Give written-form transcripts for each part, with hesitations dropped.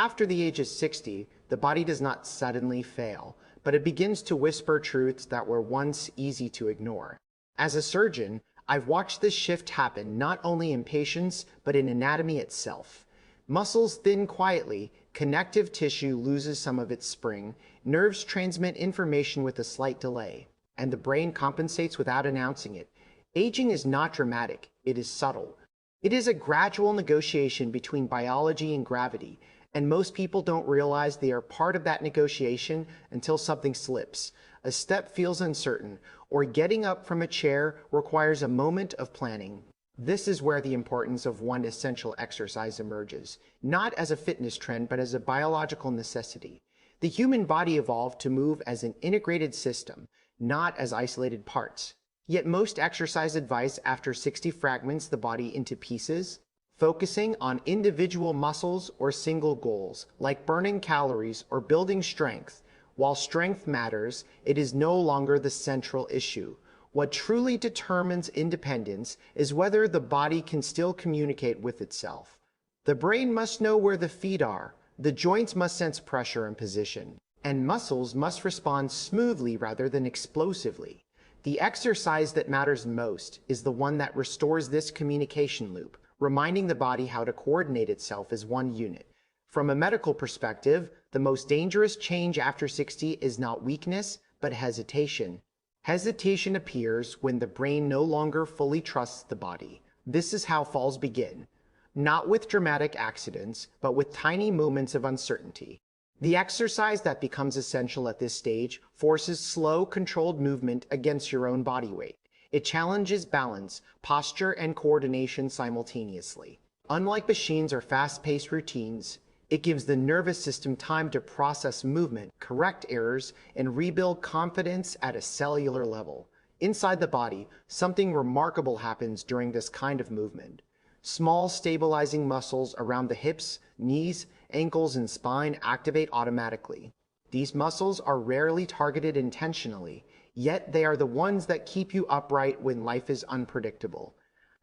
After the age of 60, the body does not suddenly fail, but it begins to whisper truths that were once easy to ignore. As a surgeon, I've watched this shift happen not only in patients, but in anatomy itself. Muscles thin quietly, connective tissue loses some of its spring, nerves transmit information with a slight delay, and the brain compensates without announcing it. Aging is not dramatic, it is subtle. It is a gradual negotiation between biology and gravity, and most people don't realize they are part of that negotiation until something slips. A step feels uncertain, or getting up from a chair requires a moment of planning. This is where the importance of one essential exercise emerges, not as a fitness trend, but as a biological necessity. The human body evolved to move as an integrated system, not as isolated parts. Yet most exercise advice after 60 fragments the body into pieces, focusing on individual muscles or single goals, like burning calories or building strength. While strength matters, it is no longer the central issue. What truly determines independence is whether the body can still communicate with itself. The brain must know where the feet are, the joints must sense pressure and position, and muscles must respond smoothly rather than explosively. The exercise that matters most is the one that restores this communication loop, reminding the body how to coordinate itself as one unit. From a medical perspective, the most dangerous change after 60 is not weakness, but hesitation. Hesitation appears when the brain no longer fully trusts the body. This is how falls begin, not with dramatic accidents, but with tiny moments of uncertainty. The exercise that becomes essential at this stage forces slow, controlled movement against your own body weight. It challenges balance, posture, and coordination simultaneously. Unlike machines or fast-paced routines, it gives the nervous system time to process movement, correct errors, and rebuild confidence at a cellular level. Inside the body, something remarkable happens during this kind of movement. Small stabilizing muscles around the hips, knees, ankles, and spine activate automatically. These muscles are rarely targeted intentionally, yet they are the ones that keep you upright when life is unpredictable.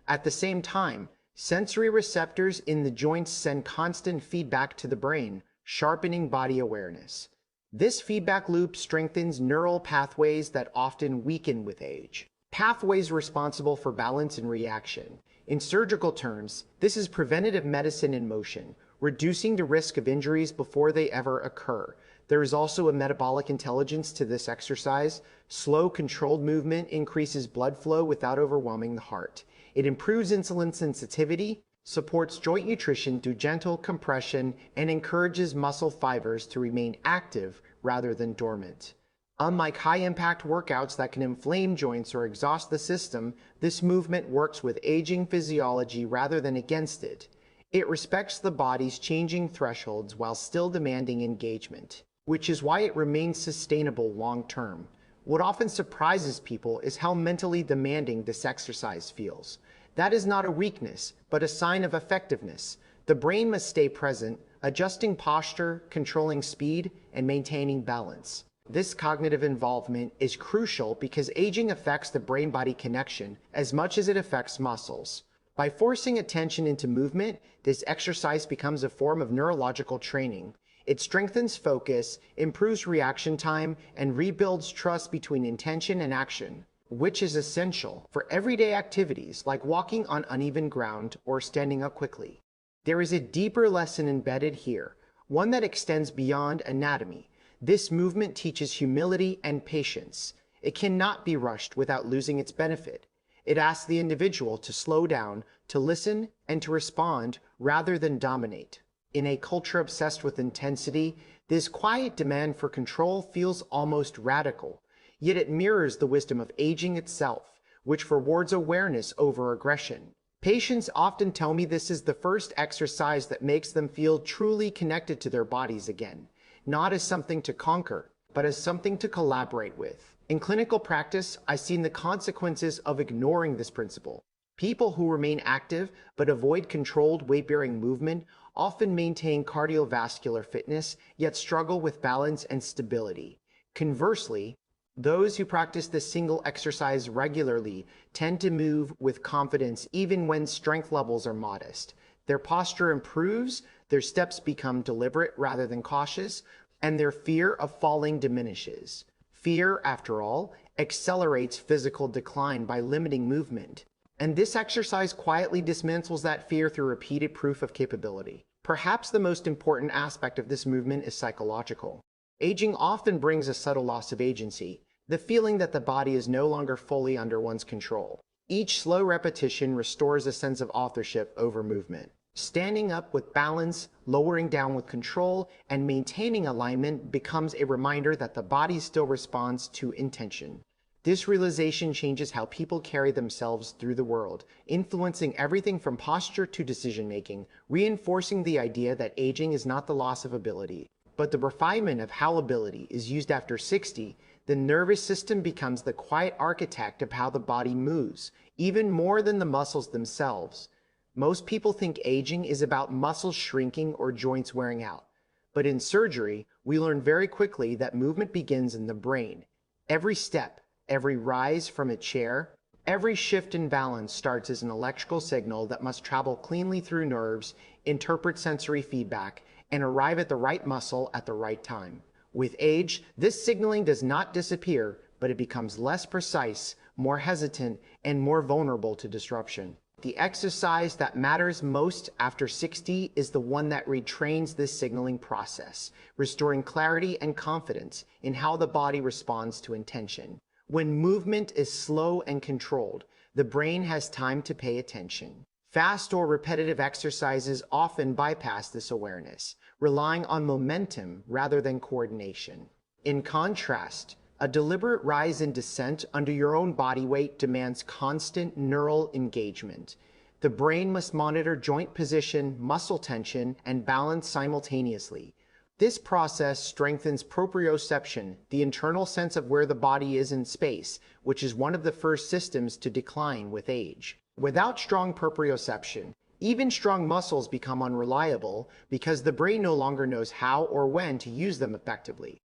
At the same time, sensory receptors in the joints send constant feedback to the brain, sharpening body awareness. This feedback loop strengthens neural pathways that often weaken with age. Pathways responsible for balance and reaction. In surgical terms, this is preventative medicine in motion, reducing the risk of injuries before they ever occur. There is also a metabolic intelligence to this exercise. Slow, controlled movement increases blood flow without overwhelming the heart. It improves insulin sensitivity, supports joint nutrition through gentle compression, and encourages muscle fibers to remain active rather than dormant. Unlike high-impact workouts that can inflame joints or exhaust the system, this movement works with aging physiology rather than against it. It respects the body's changing thresholds while still demanding engagement, which is why it remains sustainable long-term. What often surprises people is how mentally demanding this exercise feels. That is not a weakness, but a sign of effectiveness. The brain must stay present, adjusting posture, controlling speed, and maintaining balance. This cognitive involvement is crucial because aging affects the brain-body connection as much as it affects muscles. By forcing attention into movement, this exercise becomes a form of neurological training. It strengthens focus, improves reaction time, and rebuilds trust between intention and action, which is essential for everyday activities like walking on uneven ground or standing up quickly. There is a deeper lesson embedded here, one that extends beyond anatomy. This movement teaches humility and patience. It cannot be rushed without losing its benefit. It asks the individual to slow down, to listen, and to respond rather than dominate. In a culture obsessed with intensity, this quiet demand for control feels almost radical, yet it mirrors the wisdom of aging itself, which rewards awareness over aggression. Patients often tell me this is the first exercise that makes them feel truly connected to their bodies again, not as something to conquer, but as something to collaborate with. In clinical practice, I've seen the consequences of ignoring this principle. People who remain active but avoid controlled weight-bearing movement often maintain cardiovascular fitness, yet struggle with balance and stability. Conversely, those who practice this single exercise regularly tend to move with confidence even when strength levels are modest. Their posture improves, Their steps become deliberate rather than cautious, and their fear of falling diminishes. Fear, after all, accelerates physical decline by limiting movement. And this exercise quietly dismantles that fear through repeated proof of capability. Perhaps the most important aspect of this movement is psychological. Aging often brings a subtle loss of agency, the feeling that the body is no longer fully under one's control. Each slow repetition restores a sense of authorship over movement. Standing up with balance, lowering down with control, and maintaining alignment becomes a reminder that the body still responds to intention. This realization changes how people carry themselves through the world, influencing everything from posture to decision-making, reinforcing the idea that aging is not the loss of ability, but the refinement of how ability is used after 60. The nervous system becomes the quiet architect of how the body moves, even more than the muscles themselves. Most people think aging is about muscles shrinking or joints wearing out. But in surgery, we learn very quickly that movement begins in the brain. Every step, every rise from a chair, every shift in balance starts as an electrical signal that must travel cleanly through nerves, interpret sensory feedback, and arrive at the right muscle at the right time. With age, this signaling does not disappear, but it becomes less precise, more hesitant, and more vulnerable to disruption. The exercise that matters most after 60 is the one that retrains this signaling process, restoring clarity and confidence in how the body responds to intention. When movement is slow and controlled, the brain has time to pay attention. Fast or repetitive exercises often bypass this awareness, relying on momentum rather than coordination. In contrast, a deliberate rise and descent under your own body weight demands constant neural engagement. The brain must monitor joint position, muscle tension, and balance simultaneously. This process strengthens proprioception, the internal sense of where the body is in space, which is one of the first systems to decline with age. Without strong proprioception, even strong muscles become unreliable because the brain no longer knows how or when to use them effectively.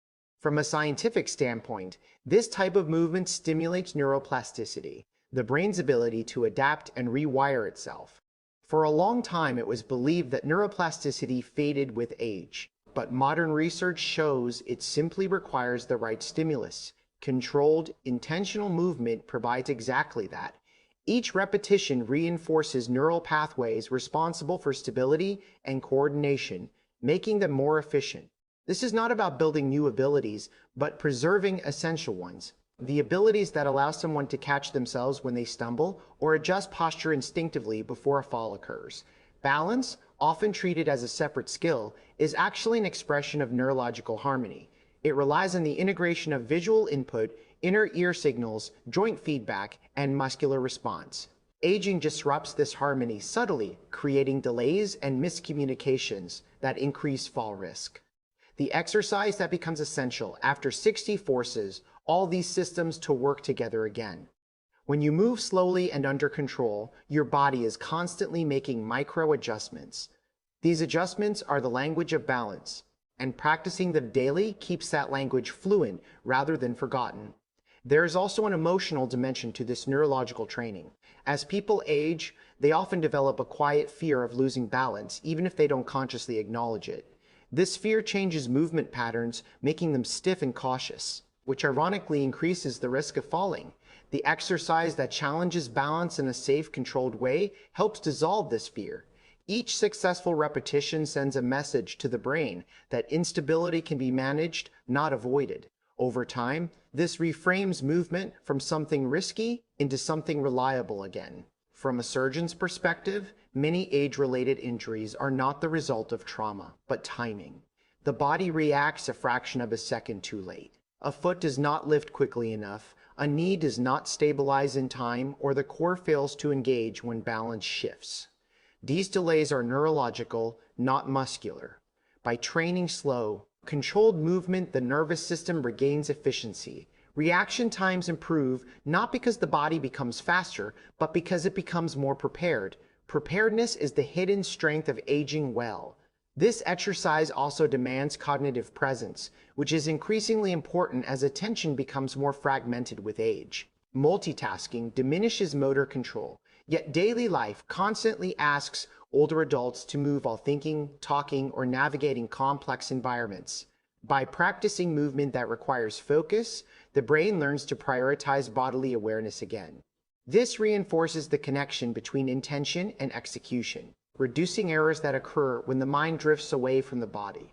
From a scientific standpoint, this type of movement stimulates neuroplasticity, the brain's ability to adapt and rewire itself. For a long time, it was believed that neuroplasticity faded with age, but modern research shows it simply requires the right stimulus. Controlled, intentional movement provides exactly that. Each repetition reinforces neural pathways responsible for stability and coordination, making them more efficient. This is not about building new abilities, but preserving essential ones. The abilities that allow someone to catch themselves when they stumble or adjust posture instinctively before a fall occurs. Balance, often treated as a separate skill, is actually an expression of neurological harmony. It relies on the integration of visual input, inner ear signals, joint feedback, and muscular response. Aging disrupts this harmony subtly, creating delays and miscommunications that increase fall risk. The exercise that becomes essential after 60 forces all these systems to work together again. When you move slowly and under control, your body is constantly making micro adjustments. These adjustments are the language of balance, and practicing them daily keeps that language fluent rather than forgotten. There is also an emotional dimension to this neurological training. As people age, they often develop a quiet fear of losing balance, even if they don't consciously acknowledge it. This fear changes movement patterns, making them stiff and cautious, which ironically increases the risk of falling. The exercise that challenges balance in a safe, controlled way helps dissolve this fear. Each successful repetition sends a message to the brain that instability can be managed, not avoided. Over time, this reframes movement from something risky into something reliable again. From a surgeon's perspective, many age-related injuries are not the result of trauma, but timing. The body reacts a fraction of a second too late. A foot does not lift quickly enough, a knee does not stabilize in time, or the core fails to engage when balance shifts. These delays are neurological, not muscular. By training slow, controlled movement, the nervous system regains efficiency. Reaction times improve not because the body becomes faster, but because it becomes more prepared. Preparedness is the hidden strength of aging well. This exercise also demands cognitive presence, which is increasingly important as attention becomes more fragmented with age. Multitasking diminishes motor control. Yet daily life constantly asks older adults to move while thinking, talking, or navigating complex environments. By practicing movement that requires focus, the brain learns to prioritize bodily awareness again. This reinforces the connection between intention and execution, reducing errors that occur when the mind drifts away from the body.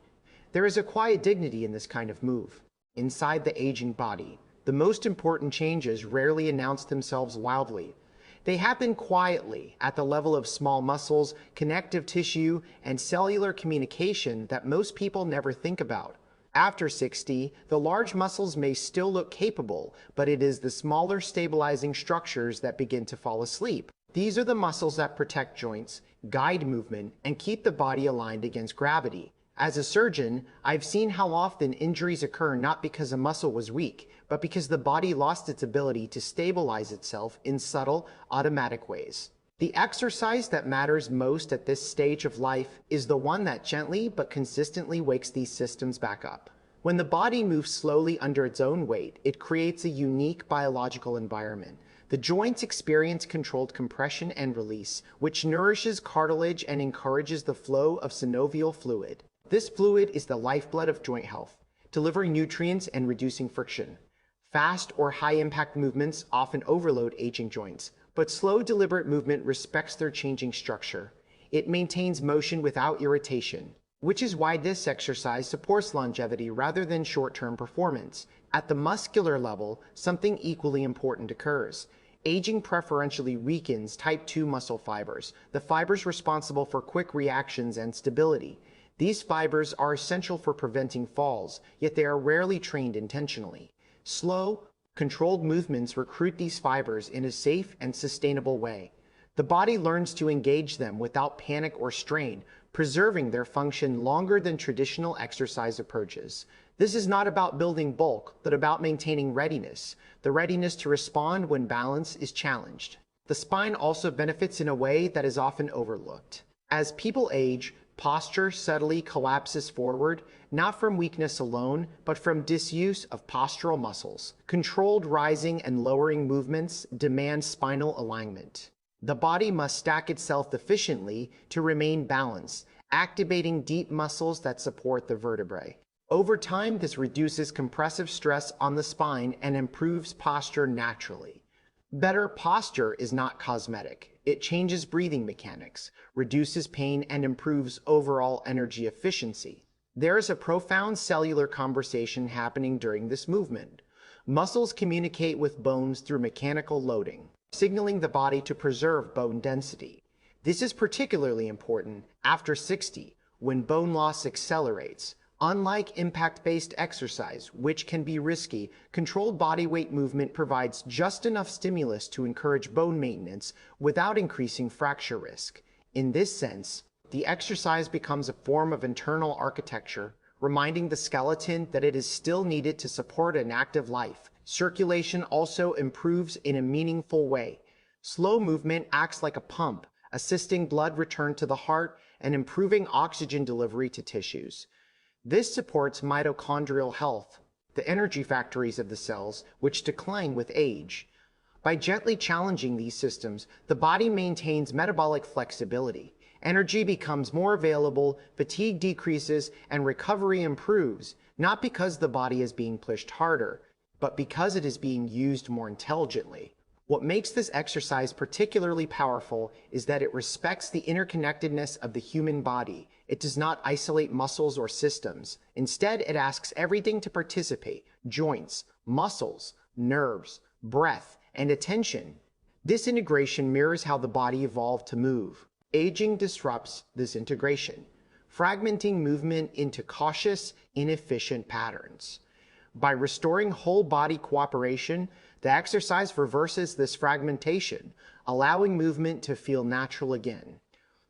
There is a quiet dignity in this kind of move. Inside the aging body, the most important changes rarely announce themselves loudly. They happen quietly at the level of small muscles, connective tissue, and cellular communication that most people never think about. After 60, the large muscles may still look capable, but it is the smaller stabilizing structures that begin to fall asleep. These are the muscles that protect joints, guide movement, and keep the body aligned against gravity. As a surgeon, I've seen how often injuries occur not because a muscle was weak, but because the body lost its ability to stabilize itself in subtle, automatic ways. The exercise that matters most at this stage of life is the one that gently but consistently wakes these systems back up. When the body moves slowly under its own weight, it creates a unique biological environment. The joints experience controlled compression and release, which nourishes cartilage and encourages the flow of synovial fluid. This fluid is the lifeblood of joint health, delivering nutrients and reducing friction. Fast or high-impact movements often overload aging joints, but slow, deliberate movement respects their changing structure. It maintains motion without irritation, which is why this exercise supports longevity rather than short-term performance. At the muscular level, something equally important occurs. Aging preferentially weakens type 2 muscle fibers, the fibers responsible for quick reactions and stability. These fibers are essential for preventing falls, yet they are rarely trained intentionally. Slow, controlled movements recruit these fibers in a safe and sustainable way. The body learns to engage them without panic or strain, preserving their function longer than traditional exercise approaches. This is not about building bulk, but about maintaining readiness, the readiness to respond when balance is challenged. The spine also benefits in a way that is often overlooked. As people age, posture subtly collapses forward, not from weakness alone, but from disuse of postural muscles. Controlled rising and lowering movements demand spinal alignment. The body must stack itself efficiently to remain balanced, activating deep muscles that support the vertebrae. Over time, this reduces compressive stress on the spine and improves posture naturally. Better posture is not cosmetic. It changes breathing mechanics, reduces pain, and improves overall energy efficiency. There is a profound cellular conversation happening during this movement. Muscles communicate with bones through mechanical loading, signaling the body to preserve bone density. This is particularly important after 60, when bone loss accelerates. Unlike impact-based exercise, which can be risky, controlled body weight movement provides just enough stimulus to encourage bone maintenance without increasing fracture risk. In this sense, the exercise becomes a form of internal architecture, reminding the skeleton that it is still needed to support an active life. Circulation also improves in a meaningful way. Slow movement acts like a pump, assisting blood return to the heart and improving oxygen delivery to tissues. This supports mitochondrial health, the energy factories of the cells, which decline with age. By gently challenging these systems, the body maintains metabolic flexibility. Energy becomes more available, fatigue decreases, and recovery improves, not because the body is being pushed harder, but because it is being used more intelligently. What makes this exercise particularly powerful is that it respects the interconnectedness of the human body. It does not isolate muscles or systems. Instead, it asks everything to participate: joints, muscles, nerves, breath, and attention. This integration mirrors how the body evolved to move. Aging disrupts this integration, fragmenting movement into cautious, inefficient patterns. By restoring whole body cooperation, the exercise reverses this fragmentation, allowing movement to feel natural again.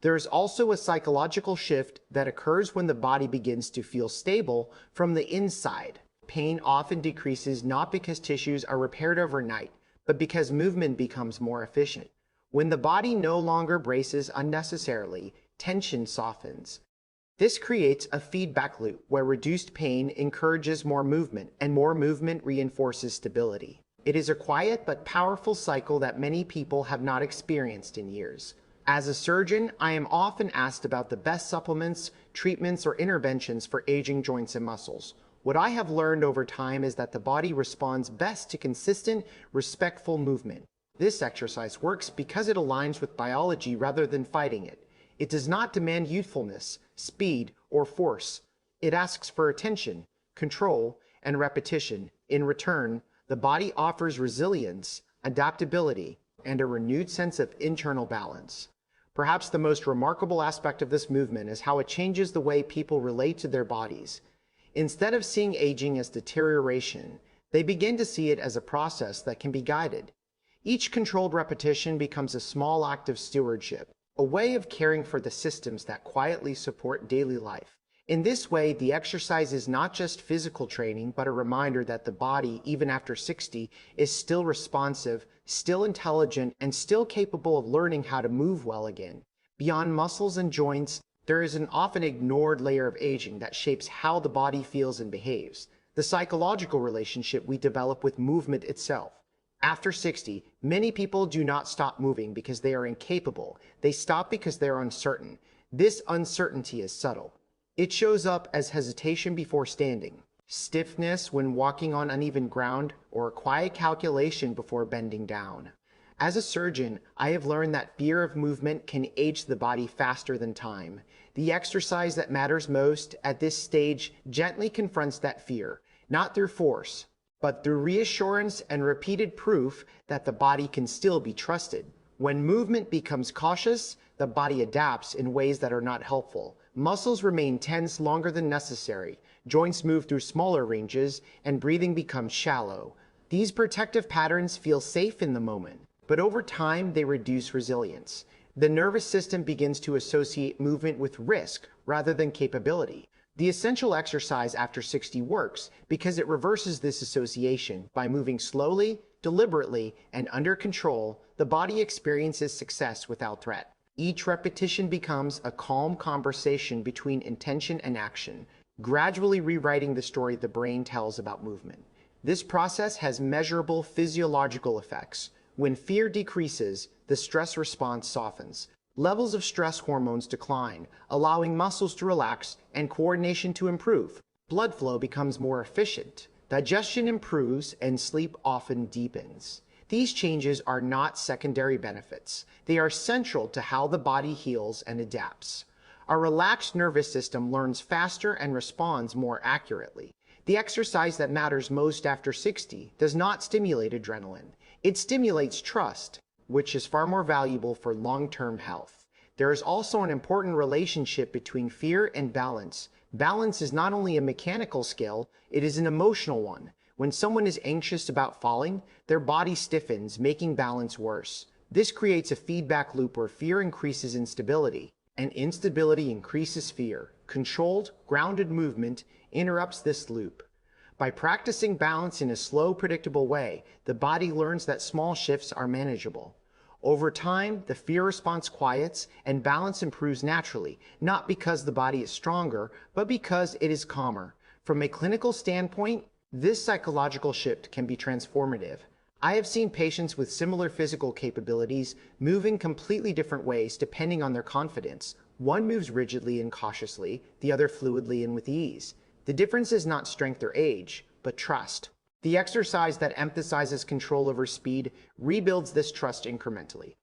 There is also a psychological shift that occurs when the body begins to feel stable from the inside. Pain often decreases not because tissues are repaired overnight, but because movement becomes more efficient. When the body no longer braces unnecessarily, tension softens. This creates a feedback loop where reduced pain encourages more movement, and more movement reinforces stability. It is a quiet but powerful cycle that many people have not experienced in years. As a surgeon, I am often asked about the best supplements, treatments, or interventions for aging joints and muscles. What I have learned over time is that the body responds best to consistent, respectful movement. This exercise works because it aligns with biology rather than fighting it. It does not demand youthfulness, speed, or force. It asks for attention, control, and repetition. In return, the body offers resilience, adaptability, and a renewed sense of internal balance. Perhaps the most remarkable aspect of this movement is how it changes the way people relate to their bodies. Instead of seeing aging as deterioration, they begin to see it as a process that can be guided. Each controlled repetition becomes a small act of stewardship, a way of caring for the systems that quietly support daily life. In this way, the exercise is not just physical training, but a reminder that the body, even after 60, is still responsive, still intelligent, and still capable of learning how to move well again. Beyond muscles and joints, there is an often ignored layer of aging that shapes how the body feels and behaves, the psychological relationship we develop with movement itself. After 60, many people do not stop moving because they are incapable. They stop because they are uncertain. This uncertainty is subtle. It shows up as hesitation before standing, stiffness when walking on uneven ground, or a quiet calculation before bending down. As a surgeon, I have learned that fear of movement can age the body faster than time. The exercise that matters most at this stage gently confronts that fear, not through force, but through reassurance and repeated proof that the body can still be trusted. When movement becomes cautious, the body adapts in ways that are not helpful. Muscles remain tense longer than necessary, joints move through smaller ranges, and breathing becomes shallow. These protective patterns feel safe in the moment, but over time they reduce resilience. The nervous system begins to associate movement with risk rather than capability. The essential exercise after 60 works because it reverses this association. By moving slowly, deliberately, and under control, the body experiences success without threat. Each repetition becomes a calm conversation between intention and action, gradually rewriting the story the brain tells about movement. This process has measurable physiological effects. When fear decreases, the stress response softens. Levels of stress hormones decline, allowing muscles to relax and coordination to improve. Blood flow becomes more efficient. Digestion improves and sleep often deepens. These changes are not secondary benefits. They are central to how the body heals and adapts. Our relaxed nervous system learns faster and responds more accurately. The exercise that matters most after 60 does not stimulate adrenaline. It stimulates trust, which is far more valuable for long-term health. There is also an important relationship between fear and balance. Balance is not only a mechanical skill, it is an emotional one. When someone is anxious about falling, their body stiffens, making balance worse. This creates a feedback loop where fear increases instability, and instability increases fear. Controlled, grounded movement interrupts this loop. By practicing balance in a slow, predictable way, the body learns that small shifts are manageable. Over time, the fear response quiets and balance improves naturally, not because the body is stronger, but because it is calmer. From a clinical standpoint, this psychological shift can be transformative. I have seen patients with similar physical capabilities move in completely different ways depending on their confidence. One moves rigidly and cautiously, the other fluidly and with ease. The difference is not strength or age, but trust. The exercise that emphasizes control over speed rebuilds this trust incrementally.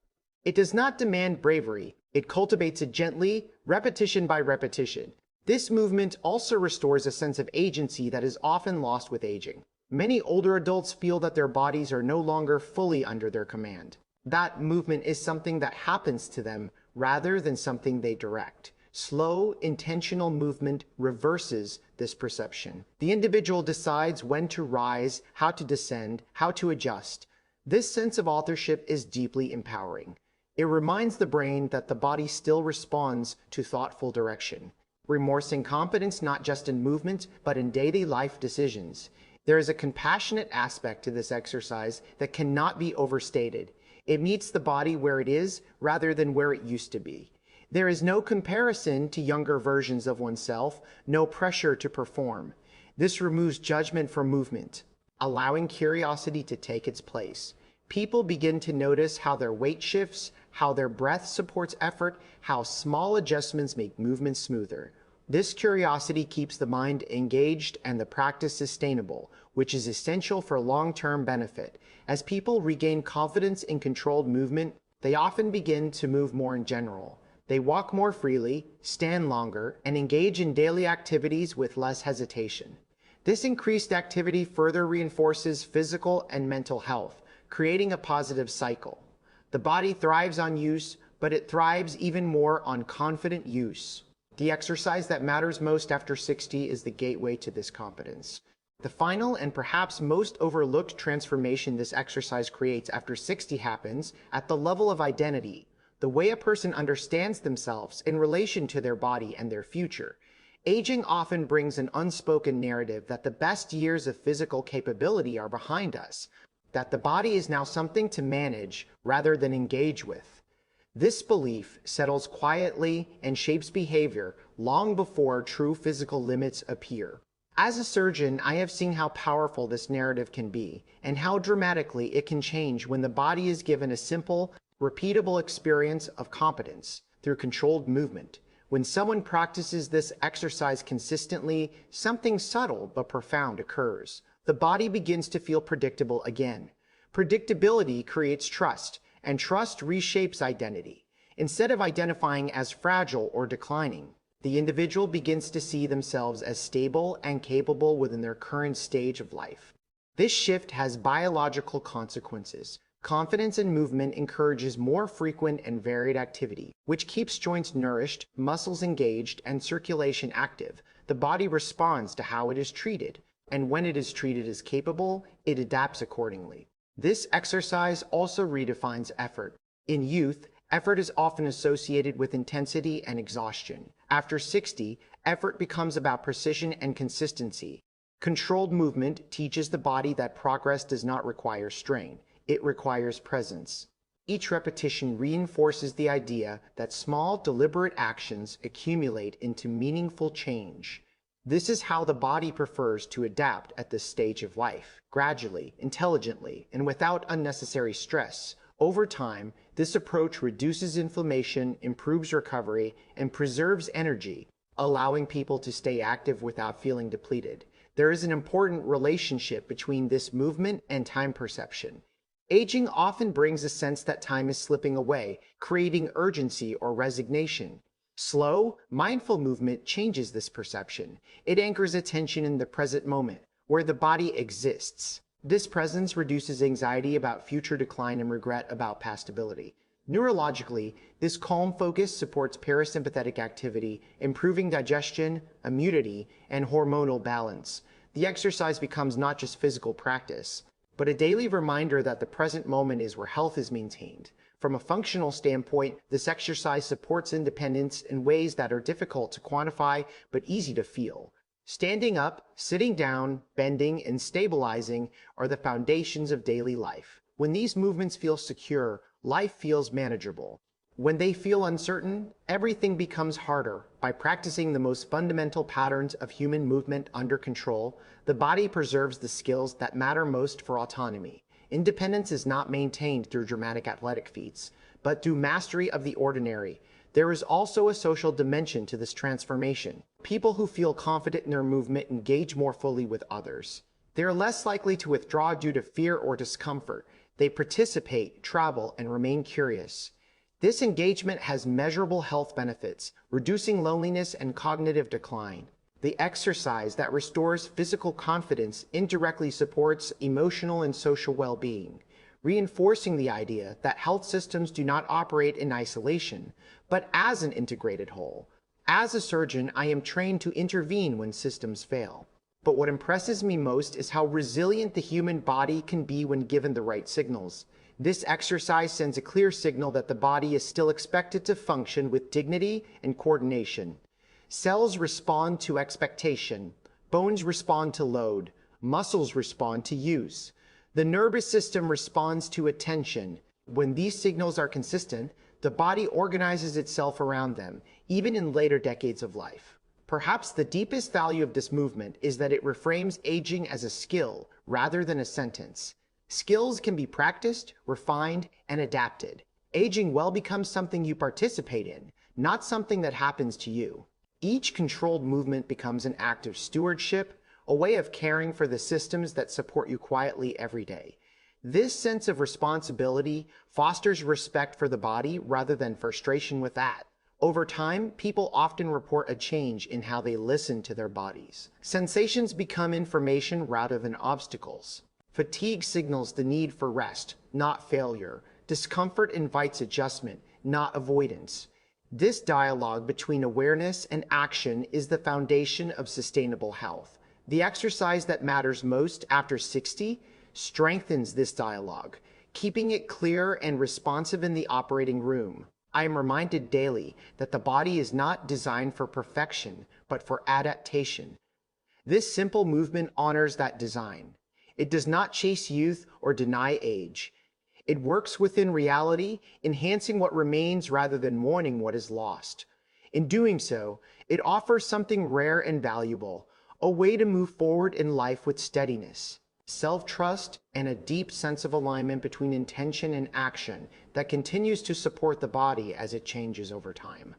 It does not demand bravery, it cultivates it gently, repetition by repetition. This movement also restores a sense of agency that is often lost with aging. Many older adults feel that their bodies are no longer fully under their command. That movement is something that happens to them rather than something they direct. Slow, intentional movement reverses this perception. The individual decides when to rise, how to descend, how to adjust. This sense of authorship is deeply empowering. It reminds the brain that the body still responds to thoughtful direction, reinforcing confidence not just in movement, but in daily life decisions. There is a compassionate aspect to this exercise that cannot be overstated. It meets the body where it is rather than where it used to be. There is no comparison to younger versions of oneself, no pressure to perform. This removes judgment from movement. allowing curiosity to take its place. People begin to notice how their weight shifts, how their breath supports effort, how small adjustments make movement smoother. This curiosity keeps the mind engaged and the practice sustainable, which is essential for long-term benefit. As people regain confidence in controlled movement, they often begin to move more in general. They walk more freely, stand longer, and engage in daily activities with less hesitation. This increased activity further reinforces physical and mental health, creating a positive cycle. The body thrives on use, but it thrives even more on confident use. The exercise that matters most after 60 is the gateway to this competence. The final and perhaps most overlooked transformation this exercise creates after 60 happens at the level of identity, the way a person understands themselves in relation to their body and their future. Aging often brings an unspoken narrative that the best years of physical capability are behind us, that the body is now something to manage rather than engage with. This belief settles quietly and shapes behavior long before true physical limits appear. As a surgeon, I have seen how powerful this narrative can be, and how dramatically it can change when the body is given a simple, repeatable experience of competence through controlled movement. When someone practices this exercise consistently, something subtle but profound occurs. The body begins to feel predictable again. Predictability creates trust, and trust reshapes identity. Instead of identifying as fragile or declining, the individual begins to see themselves as stable and capable within their current stage of life. This shift has biological consequences. Confidence in movement encourages more frequent and varied activity, which keeps joints nourished, muscles engaged, and circulation active. The body responds to how it is treated, and when it is treated as capable, it adapts accordingly. This exercise also redefines effort. In youth, effort is often associated with intensity and exhaustion. After 60, effort becomes about precision and consistency. Controlled movement teaches the body that progress does not require strain. It requires presence. Each repetition reinforces the idea that small, deliberate actions accumulate into meaningful change. This is how the body prefers to adapt at this stage of life, gradually, intelligently, and without unnecessary stress. Over time, this approach reduces inflammation, improves recovery, and preserves energy, allowing people to stay active without feeling depleted. There is an important relationship between this movement and time perception. Aging often brings a sense that time is slipping away, creating urgency or resignation. Slow, mindful movement changes this perception. It anchors attention in the present moment, where the body exists. This presence reduces anxiety about future decline and regret about past ability. Neurologically, this calm focus supports parasympathetic activity, improving digestion, immunity, and hormonal balance. The exercise becomes not just physical practice, but a daily reminder that the present moment is where health is maintained. From a functional standpoint, this exercise supports independence in ways that are difficult to quantify but easy to feel. Standing up, sitting down, bending, and stabilizing are the foundations of daily life. When these movements feel secure, life feels manageable. When they feel uncertain, everything becomes harder. By practicing the most fundamental patterns of human movement under control, the body preserves the skills that matter most for autonomy. Independence is not maintained through dramatic athletic feats, but through mastery of the ordinary. There is also a social dimension to this transformation. People who feel confident in their movement engage more fully with others. They are less likely to withdraw due to fear or discomfort. They participate, travel, and remain curious. This engagement has measurable health benefits, reducing loneliness and cognitive decline. The exercise that restores physical confidence indirectly supports emotional and social well-being, reinforcing the idea that health systems do not operate in isolation, but as an integrated whole. As a surgeon, I am trained to intervene when systems fail. But what impresses me most is how resilient the human body can be when given the right signals. This exercise sends a clear signal that the body is still expected to function with dignity and coordination. Cells respond to expectation, bones respond to load, muscles respond to use. The nervous system responds to attention. When these signals are consistent, the body organizes itself around them, even in later decades of life. Perhaps the deepest value of this movement is that it reframes aging as a skill rather than a sentence. Skills can be practiced, refined, and adapted. Aging well becomes something you participate in, not something that happens to you. Each controlled movement becomes an act of stewardship, a way of caring for the systems that support you quietly every day. This sense of responsibility fosters respect for the body rather than frustration with that. Over time, people often report a change in how they listen to their bodies. Sensations become information rather than obstacles. Fatigue signals the need for rest, not failure. Discomfort invites adjustment, not avoidance. This dialogue between awareness and action is the foundation of sustainable health. The exercise that matters most after 60 strengthens this dialogue, keeping it clear and responsive in the operating room. I am reminded daily that the body is not designed for perfection, but for adaptation. This simple movement honors that design. It does not chase youth or deny age. It works within reality, enhancing what remains rather than mourning what is lost. In doing so, it offers something rare and valuable, a way to move forward in life with steadiness, self-trust, and a deep sense of alignment between intention and action that continues to support the body as it changes over time.